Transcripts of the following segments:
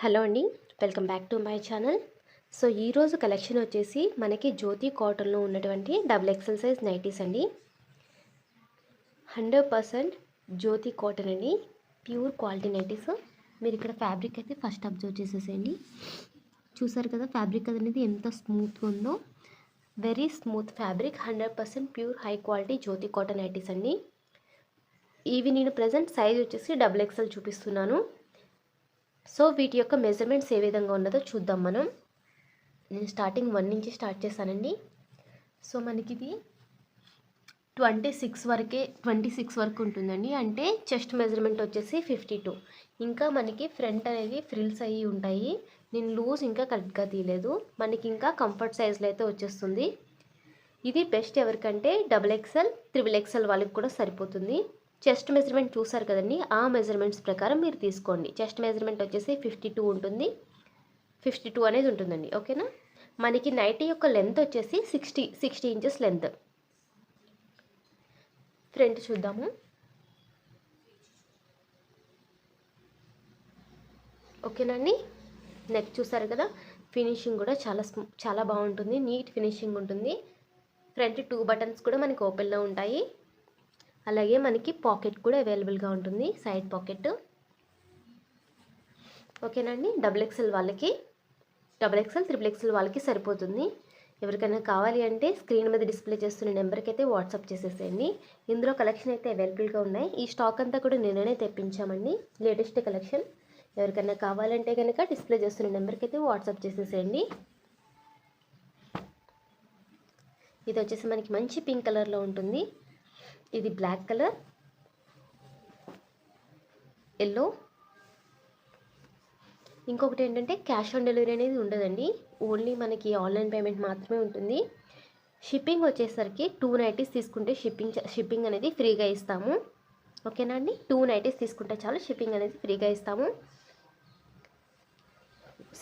Hello అండి, welcome back to my channel. So ఈరోజు collection వచ్చేసి మనకి జ్యోతి కాటన్లో ఉన్నటువంటి డబుల్ ఎక్సెల్ సైజ్ నైటీస్ అండి. 100% జ్యోతి కాటన్ అండి, ప్యూర్ క్వాలిటీ నైటీస్. మీరు ఇక్కడ ఫ్యాబ్రిక్ అయితే ఫస్ట్ అబ్జర్వ్ చేసేసేయండి. చూసారు కదా ఫ్యాబ్రిక్ అనేది ఎంత స్మూత్గా ఉందో. Very smooth fabric, 100% pure high quality Jyothi cotton nighties అండి. ఇవి నేను ప్రజెంట్ సైజ్ వచ్చేసి డబుల్ ఎక్సెల్ చూపిస్తున్నాను. సో వీటి యొక్క మెజర్మెంట్స్ ఏ విధంగా ఉన్నదో చూద్దాం మనం. నేను స్టార్టింగ్ 1 నుంచి స్టార్ట్ చేశానండి. సో మనకి ఇది 26 వరకు ఉంటుందండి. అంటే చెస్ట్ మెజర్మెంట్ వచ్చేసి 52. ఇంకా మనకి ఫ్రంట్ అనేది ఫ్రిల్స్ అయ్యి ఉంటాయి. నేను లూజ్ ఇంకా కరెక్ట్గా తీయలేదు. మనకి ఇంకా కంఫర్ట్ సైజ్లో అయితే వచ్చేస్తుంది. ఇది బెస్ట్ ఎవరికంటే డబుల్ ఎక్సెల్, త్రిబుల్ ఎక్సెల్ వాళ్ళకి కూడా సరిపోతుంది. చెస్ట్ మెజర్మెంట్ చూసారు కదండి, ఆ మెజర్మెంట్స్ ప్రకారం మీరు తీసుకోండి. చెస్ట్ మెజర్మెంట్ వచ్చేసి 52 ఉంటుంది, 52 అనేది ఉంటుందండి. ఓకేనా. మనకి నైటీ యొక్క లెంత్ వచ్చేసి 60 ఇంచెస్ లెంత్. ఫ్రంట్ చూద్దాము. ఓకేనండి. నెక్ చూసారు కదా, ఫినిషింగ్ కూడా చాలా బాగుంటుంది, నీట్ ఫినిషింగ్ ఉంటుంది. ఫ్రంట్ 2 బటన్స్ కూడా మనకి ఓపెన్లో ఉంటాయి. అలాగే మనకి పాకెట్ కూడా అవైలబుల్గా ఉంటుంది, సైడ్ పాకెట్. ఓకేనండి. డబుల్ ఎక్సెల్ వాళ్ళకి, డబుల్ ఎక్సెల్, త్రిబుల్ ఎక్సెల్ వాళ్ళకి సరిపోతుంది. ఎవరికైనా కావాలి అంటే స్క్రీన్ మీద డిస్ప్లే చేస్తున్న నెంబర్కి అయితే వాట్సాప్ చేసేసేయండి. ఇందులో కలెక్షన్ అయితే అవైలబుల్గా ఉన్నాయి. ఈ స్టాక్ అంతా కూడా నిన్ననే తెప్పించామండి, లేటెస్ట్ కలెక్షన్. ఎవరికైనా కావాలంటే కనుక డిస్ప్లే చేస్తున్న నెంబర్కి అయితే వాట్సాప్ చేసేసేయండి. ఇది వచ్చేసి మనకి మంచి పింక్ కలర్లో ఉంటుంది. ఇది బ్లాక్ కలర్, ఎల్లో. ఇంకొకటి ఏంటంటే క్యాష్ ఆన్ డెలివరీ అనేది ఉండదండి, ఓన్లీ మనకి ఆన్లైన్ పేమెంట్ మాత్రమే ఉంటుంది. షిప్పింగ్ వచ్చేసరికి 2 నైటీస్ తీసుకుంటే షిప్పింగ్ అనేది ఫ్రీగా ఇస్తాము. ఓకేనా అండి. 2 నైటీస్ తీసుకుంటే చాలు, షిప్పింగ్ అనేది ఫ్రీగా ఇస్తాము.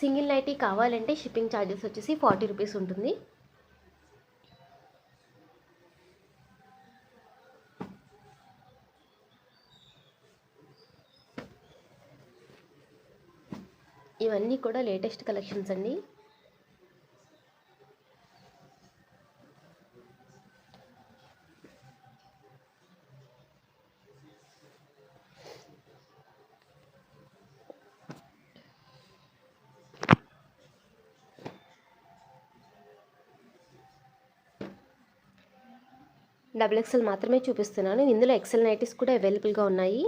సింగిల్ నైటీ కావాలంటే షిప్పింగ్ ఛార్జెస్ వచ్చేసి 40 రూపీస్ ఉంటుంది. ఇవన్నీ కూడా లేటెస్ట్ కలెక్షన్స్ అండి. డబుల్ ఎక్సెల్ మాత్రమే చూపిస్తున్నాను. ఇందులో ఎక్సెల్ నైటీస్ కూడా అవైలబుల్గా ఉన్నాయి.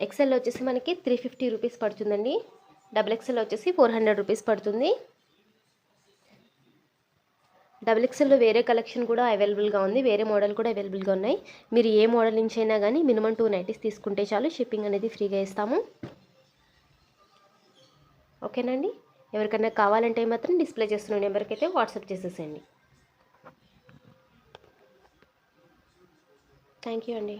ఎక్సెల్ వచ్చేసి మనకి 350 రూపీస్ పడుతుందండి. డబుల్ ఎక్సెల్ వచ్చేసి 400 రూపీస్ పడుతుంది. డబుల్ ఎక్సెల్లో వేరే కలెక్షన్ కూడా అవైలబుల్గా ఉంది, వేరే మోడల్ కూడా అవైలబుల్గా ఉన్నాయి. మీరు ఏ మోడల్ నుంచి అయినా కానీ మినిమం 2 నైటీస్ తీసుకుంటే చాలు, షిప్పింగ్ అనేది ఫ్రీగా ఇస్తాము. ఓకేనండి. ఎవరికైనా కావాలంటే మాత్రం డిస్ప్లే చేస్తున్న నెంబర్కి అయితే వాట్సాప్ చేసేసేయండి. థ్యాంక్ యూ అండి.